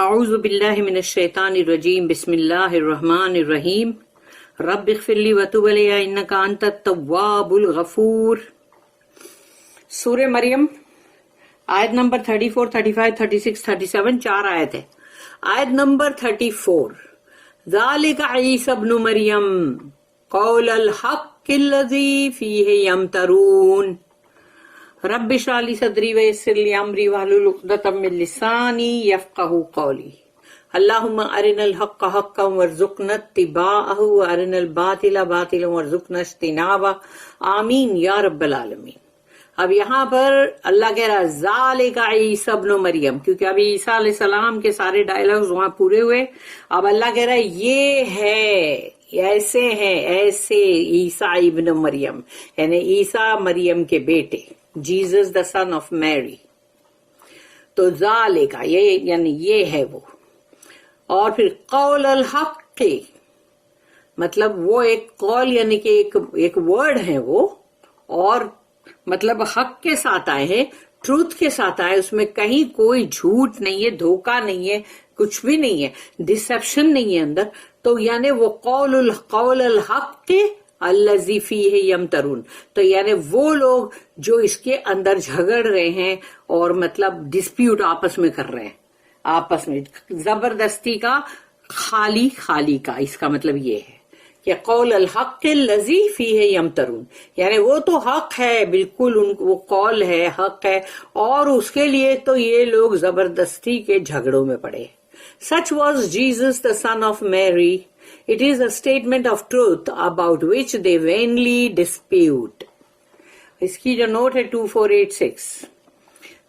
اعوذ باللہ من الشیطان الرجیم بسم اللہ الرحمن الرحیم رب اغفر لی وتب علی انک انت التواب الغفور. سورہ مریم آیت نمبر 34, 35, 36, 37 چار آیت ہے. آیت نمبر 34 ذالک عیسی ابن مریم قول الحق الذی فیہ یمترون رب اشرح لی صدری ویسر لی امری واحلل عقدۃ من لسانی یفقہوا قولی. اللہم ارنا الحق حقا وارزقنا اتباعہ وارنا الباطل باطلا وارزقنا اجتنابہ آمین یا رب العالمین. اب یہاں پر اللہ کہہ رہا ذالک عیسی ابن مریم، کیونکہ ابھی عیسیٰ علیہ السلام کے سارے ڈائلاگز وہاں پورے ہوئے. اب اللہ کہہ رہا ہے یہ ہے، ایسے ہیں، ایسے عیسیٰ ابن مریم، یعنی عیسیٰ مریم کے بیٹے، جیزس دا سن آف میری. تو ذالک یہ یعنی یہ ہے وہ. اور پھر قول الحق، مطلب وہ ایک قول یعنی کہ ایک ورڈ ہے وہ، اور مطلب حق کے ساتھ آئے ہیں، ٹروتھ کے ساتھ آئے، اس میں کہیں کوئی جھوٹ نہیں ہے، دھوکہ نہیں ہے، کچھ بھی نہیں ہے، ڈسپشن نہیں ہے اندر. تو یعنی وہ قول الحق الذی فیہ یمترون، تو یعنی وہ لوگ جو اس کے اندر جھگڑ رہے ہیں اور مطلب ڈسپیوٹ آپس میں کر رہے ہیں، آپس میں زبردستی کا، خالی کا، اس کا مطلب یہ ہے کہ قول الحق الذی فیہ یمترون، یعنی وہ تو حق ہے، بالکل وہ قول ہے، حق ہے، اور اس کے لیے تو یہ لوگ زبردستی کے جھگڑوں میں پڑے. Such was Jesus the son of Mary. It is a statement of truth about which they vainly dispute. اس کی جو نوٹ ہے 2486.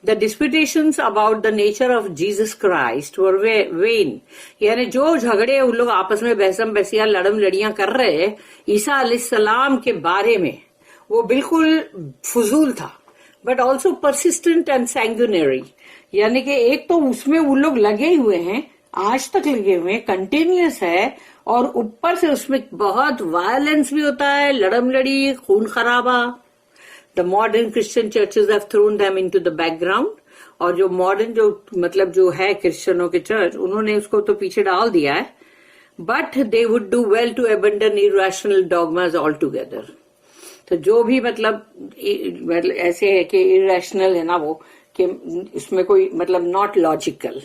The disputations about the nature of Jesus Christ were vain. یعنی جو جھگڑے ان لوگ آپس میں بحثم بحثیاں لڑم لڑیاں کر رہے ہیں عیسیٰ علیہ السلام کے بارے میں، وہ بالکل فضول تھا. بٹ آلسو پرسسٹنٹ اینڈ سینگونری، یعنی کہ ایک تو اس میں وہ لوگ لگے ہوئے ہیں، آج تک لگے ہوئے ہیں، کنٹینیوس ہے، اور اوپر سے اس میں بہت وائلنس بھی ہوتا ہے، لڑم لڑی، خون خرابہ. The modern Christian churches have thrown them into the background. اور جو ماڈرن مطلب جو ہے کرسچنوں کے چرچ، انہوں نے اس کو تو پیچھے ڈال دیا ہے. But they would do well to abandon irrational dogmas altogether. تو جو بھی مطلب ایسے ہے کہ irrational ہے نا، وہ کہ اس میں کوئی مطلب not logical،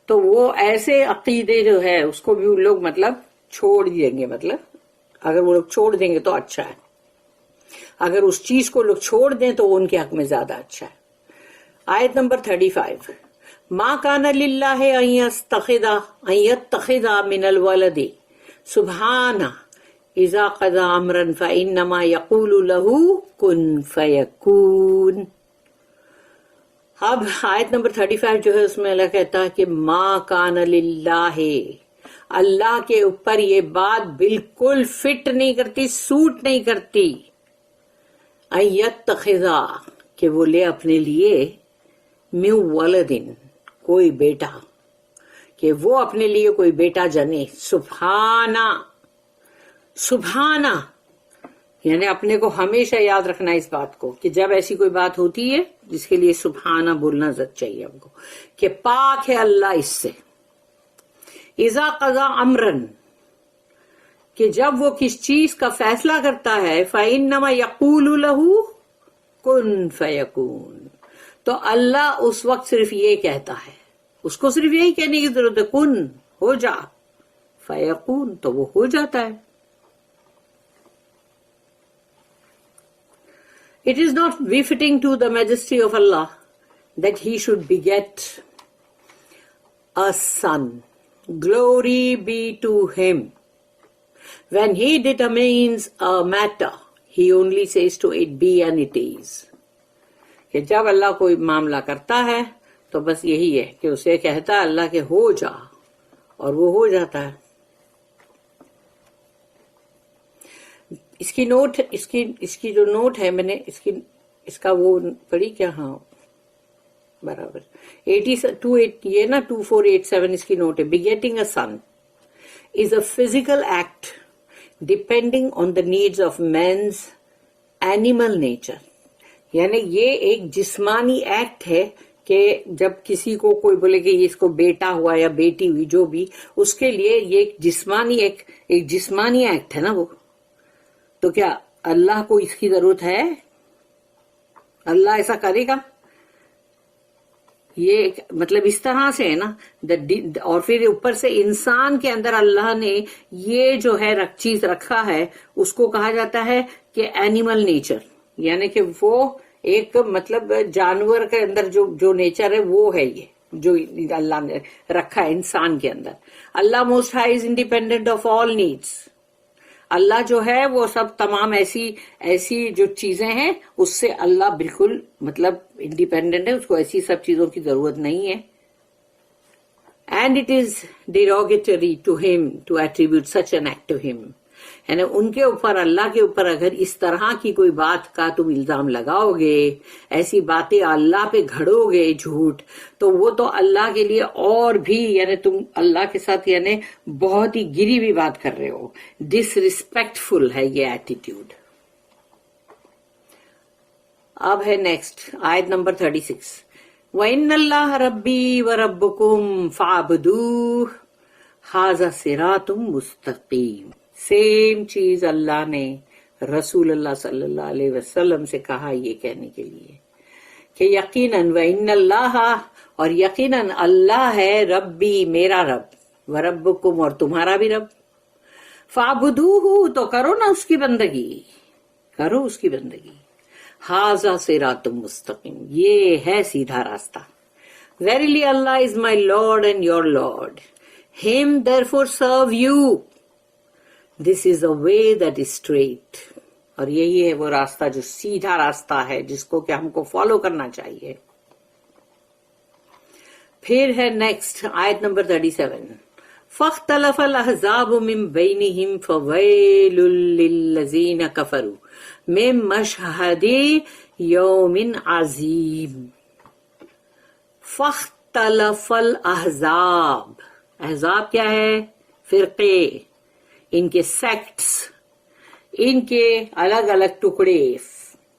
تو وہ ایسے عقیدے جو ہے اس کو بھی لوگ مطلب چھوڑ دیں گے. مطلب اگر وہ لوگ چھوڑ دیں گے تو اچھا ہے، اگر اس چیز کو لوگ چھوڑ دیں تو ان کے حق میں زیادہ اچھا ہے. آیت نمبر 35 ما کان للہ ان یتخذ من الولد سبحانہ اذا قضى امرا فانما يقول له کن فیکون. اب آیت نمبر 35 جو ہے اس میں اللہ کہتا ہے کہ ما کان للہ، اللہ کے اوپر یہ بات بالکل فٹ نہیں کرتی، سوٹ نہیں کرتی، ان یتخذ کہ وہ لے اپنے لیے من ولدن کوئی بیٹا، کہ وہ اپنے لیے کوئی بیٹا جنے. سبحانہ یعنی اپنے کو ہمیشہ یاد رکھنا اس بات کو کہ جب ایسی کوئی بات ہوتی ہے جس کے لیے سبحانہ بولنا چاہیے ہم کو، کہ پاک ہے اللہ اس سے. اذا قضا امرن، کہ جب وہ کس چیز کا فیصلہ کرتا ہے، فإنما يقول له کن فیکون، تو اللہ اس وقت صرف یہ کہتا ہے، اس کو صرف یہی کہنے کی ضرورت ہے، کن ہو جا، فیکون تو وہ ہو جاتا ہے. It is not befitting to the majesty of Allah that he should beget a son. Glory be to him. When he determines a matter, he only says to it be and it is. کہ جب اللہ کوئی معاملہ کرتا ہے تو بس یہی ہے کہ اسے کہتا ہے اللہ کہ ہو جا، اور وہ ہو جاتا ہے. اس کی نوٹ، اس کی جو نوٹ ہے میں نے اس کا وہ پڑھی کیا، ہاں برابر 82 یہ نا 2487 اس کی نوٹ ہے. begetting a son is a physical act depending on the needs of man's animal nature. یعنی یہ ایک جسمانی ایکٹ ہے کہ جب کسی کو کوئی بولے کہ اس کو بیٹا ہوا یا بیٹی ہوئی جو بھی، اس کے لیے یہ ایک جسمانی ایکٹ ہے نا وہ. تو کیا اللہ کو اس کی ضرورت ہے؟ اللہ ایسا کرے گا؟ یہ مطلب اس طرح سے ہے نا. اور پھر اوپر سے انسان کے اندر اللہ نے یہ جو ہے چیز رکھا ہے، اس کو کہا جاتا ہے کہ اینیمل نیچر، یعنی کہ وہ ایک مطلب جانور کے اندر جو نیچر ہے وہ ہے، یہ جو اللہ نے رکھا ہے انسان کے اندر. Allah most high is independent of all needs. اللہ جو ہے وہ سب تمام ایسی جو چیزیں ہیں اس سے اللہ بالکل مطلب انڈیپینڈنٹ ہے، اس کو ایسی سب چیزوں کی ضرورت نہیں ہے. And it is derogatory to him to attribute such an act to him. یعنی ان کے اوپر، اللہ کے اوپر اگر اس طرح کی کوئی بات کا تم الزام لگاؤ گے، ایسی باتیں اللہ پہ گھڑو گے جھوٹ، تو وہ تو اللہ کے لیے اور بھی یعنی تم اللہ کے ساتھ یعنی بہت ہی گری ہوئی بات کر رہے ہو. ڈس ریسپیکٹفل ہے یہ ایٹیٹیوڈ. اب ہے نیکسٹ آیت نمبر 36. وَإِنَّ اللَّهَ رَبِّي وَرَبُّكُمْ فَاعْبُدُوهُ هَذَا صِرَاطٌ مُسْتَقِيمٌ. سیم چیز اللہ نے رسول اللہ صلی اللہ علیہ وسلم سے کہا یہ کہنے کے لیے کہ یقیناً وَإِنَّ اللَّهَ، اور یقیناً اللہ ہے، ربی میرا رب، وَرَبُّكُمْ اور تمہارا بھی رب. فَاعْبُدُوهُ تو کرو نا اس کی بندگی، کرو اس کی بندگی. ہاذا صراط مستقیم، یہ ہے سیدھا راستہ. Verily Allah is my Lord and your Lord. Him therefore serve you. This is a way that is straight. اور یہی ہے وہ راستہ جو سیدھا راستہ ہے جس کو کہ ہم کو فالو کرنا چاہیے. پھر ہے نیکسٹ آیت نمبر 37. فاختلف الاحزاب من بینہم فویل للذین کفروا من مشہد یوم عظیم. فاختلف الاحزاب، احزاب کیا ہے؟ فرقے، ان کے سیکٹس، ان کے الگ الگ ٹکڑے.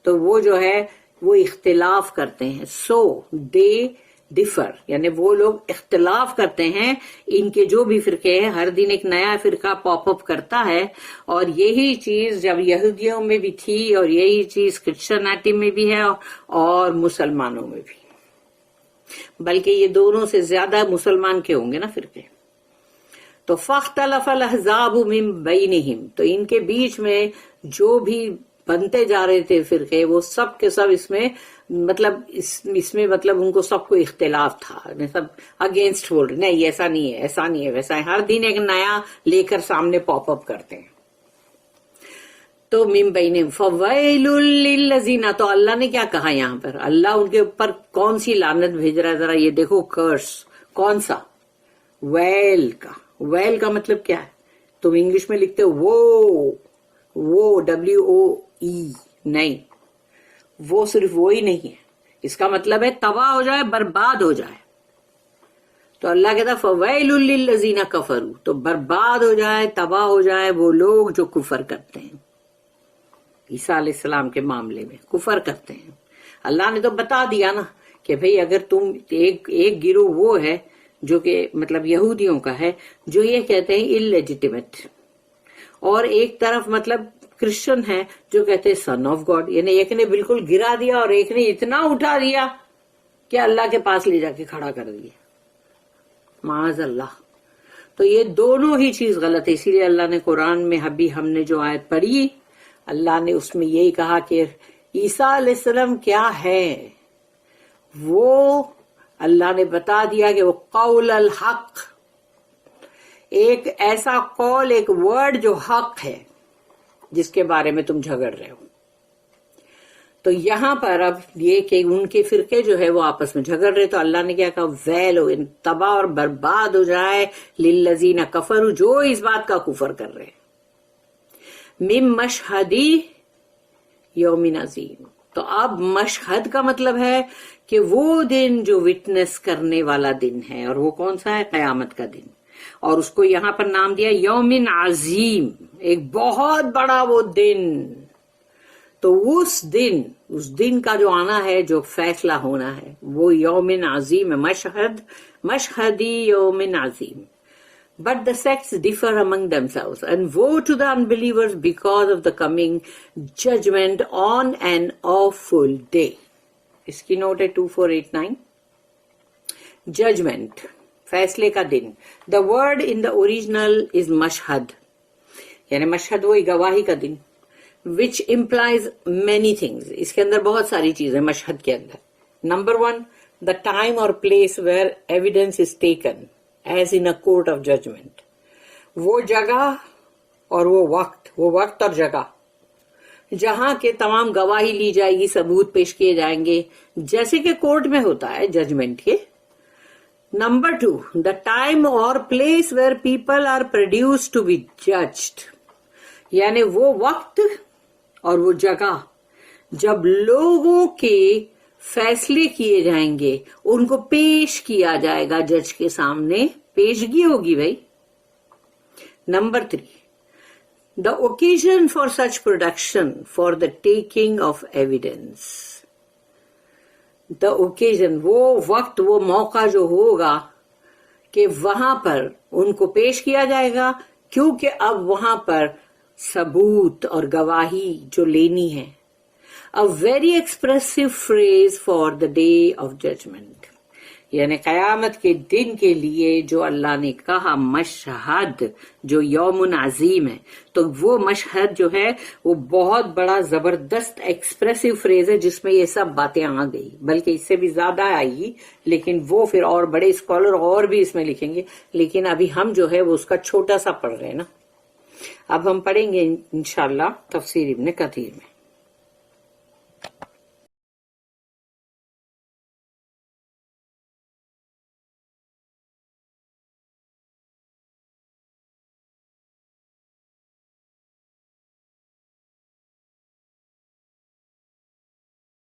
تو وہ جو ہے وہ اختلاف کرتے ہیں. سو دے ڈفر، یعنی وہ لوگ اختلاف کرتے ہیں. ان کے جو بھی فرقے ہیں، ہر دن ایک نیا فرقہ پاپ اپ کرتا ہے. اور یہی چیز جب یہودیوں میں بھی تھی اور یہی چیز کرسچنیٹی میں بھی ہے اور مسلمانوں میں بھی، بلکہ یہ دونوں سے زیادہ مسلمان کے ہوں گے نا فرقے. تو فاختلف الاحزاب من بینہم، تو ان کے بیچ میں جو بھی بنتے جا رہے تھے فرقے، وہ سب کے سب اس میں مطلب ان کو سب کو اختلاف تھا. سب اگینسٹ بول رہے، نہیں ایسا نہیں ہے، ایسا نہیں ہے، ویسا ہے. ہر دن ایک نیا لے کر سامنے پاپ اپ کرتے ہیں. تو من بینہم فویل للذین، تو اللہ نے کیا کہا یہاں پر؟ اللہ ان کے اوپر کون سی لعنت بھیج رہا ہے؟ ذرا یہ دیکھو، کرس. کون سا؟ ویل کا. ویل کا مطلب کیا ہے؟ تم انگلش میں لکھتے ہو وہ WOE، نہیں، وہ صرف وہی نہیں ہے. اس کا مطلب ہے تباہ ہو جائے، برباد ہو جائے. تو اللہ کہتا ہے فویل للذین کفروا، تو برباد ہو جائے، تباہ ہو جائے وہ لوگ جو کفر کرتے ہیں. عیسیٰ علیہ السلام کے معاملے میں کفر کرتے ہیں. اللہ نے تو بتا دیا نا کہ بھئی اگر تم ایک گروہ وہ ہے جو کہ مطلب یہودیوں کا ہے جو یہ کہتے ہیں اللیجیٹیمیٹ، اور ایک طرف مطلب کرسچن ہے جو کہتے ہیں سن آف گاڈ. یعنی ایک نے بالکل گرا دیا اور ایک نے اتنا اٹھا دیا کہ اللہ کے پاس لے جا کے کھڑا کر دیا، معاذ اللہ. تو یہ دونوں ہی چیز غلط ہے. اسی لیے اللہ نے قرآن میں ابھی ہم نے جو آیت پڑھی، اللہ نے اس میں یہی کہا کہ عیسیٰ علیہ السلام کیا ہے. وہ اللہ نے بتا دیا کہ وہ قول الحق، ایک ایسا قول، ایک ورڈ جو حق ہے، جس کے بارے میں تم جھگڑ رہے ہو. تو یہاں پر اب یہ کہ ان کے فرقے جو ہے وہ آپس میں جھگڑ رہے، تو اللہ نے کیا کہا؟ ویل ہو، تباہ اور برباد ہو جائے للذین کفروا، جو اس بات کا کفر کر رہے ہیں. من مشہدی یوم عظیم. تو اب مشہد کا مطلب ہے کہ وہ دن جو وٹنس کرنے والا دن ہے، اور وہ کون سا ہے؟ قیامت کا دن. اور اس کو یہاں پر نام دیا یوم عظیم، ایک بہت بڑا وہ دن. تو اس دن کا جو آنا ہے، جو فیصلہ ہونا ہے، وہ یوم عظیم ہے، مشہدی یوم عظیم. But the sects differ among themselves, and woe to the unbelievers because of the coming judgment on an awful day. اس کی نوٹ ہے 2489. Judgment, فیصلے کا دن. The word in the original is مشہد، یعنی مشہد وہی گواہی کا دن. which implies many things. اس کے اندر بہت ساری چیزیں مشہد کے اندر. Number 1, the time or place where evidence is taken, as in a court of judgment. وہ جگہ اور وہ وقت اور جگہ جہاں کے تمام گواہی لی جائے گی، ثبوت پیش کیے جائیں گے، جیسے کہ کورٹ میں ہوتا ہے ججمنٹ کے. Number 2, the time or place where people are produced to be judged. یعنی وہ وقت اور وہ جگہ جب لوگوں کے فیصلے کیے جائیں گے، ان کو پیش کیا جائے گا جج کے سامنے، پیشگی ہوگی بھائی. Number 3, the occasion for such production for the taking of evidence. The occasion، وہ وقت، وہ موقع جو ہوگا کہ وہاں پر ان کو پیش کیا جائے گا، کیونکہ اب وہاں پر ثبوت اور گواہی جو لینی ہے. A very expressive phrase for the day of judgment. یعنی قیامت کے دن کے لیے جو اللہ نے کہا مشہد، جو یوم عظیم ہے، تو وہ مشہد جو ہے وہ بہت بڑا زبردست ایکسپریسو فریز ہے جس میں یہ سب باتیں آ گئی، بلکہ اس سے بھی زیادہ آئی گی، لیکن وہ پھر اور بڑے اسکالر اور بھی اس میں لکھیں گے، لیکن ابھی ہم جو ہے وہ اس کا چھوٹا سا پڑھ رہے ہیں نا. اب ہم پڑھیں گے انشاءاللہ تفسیر ابن کثیر میں.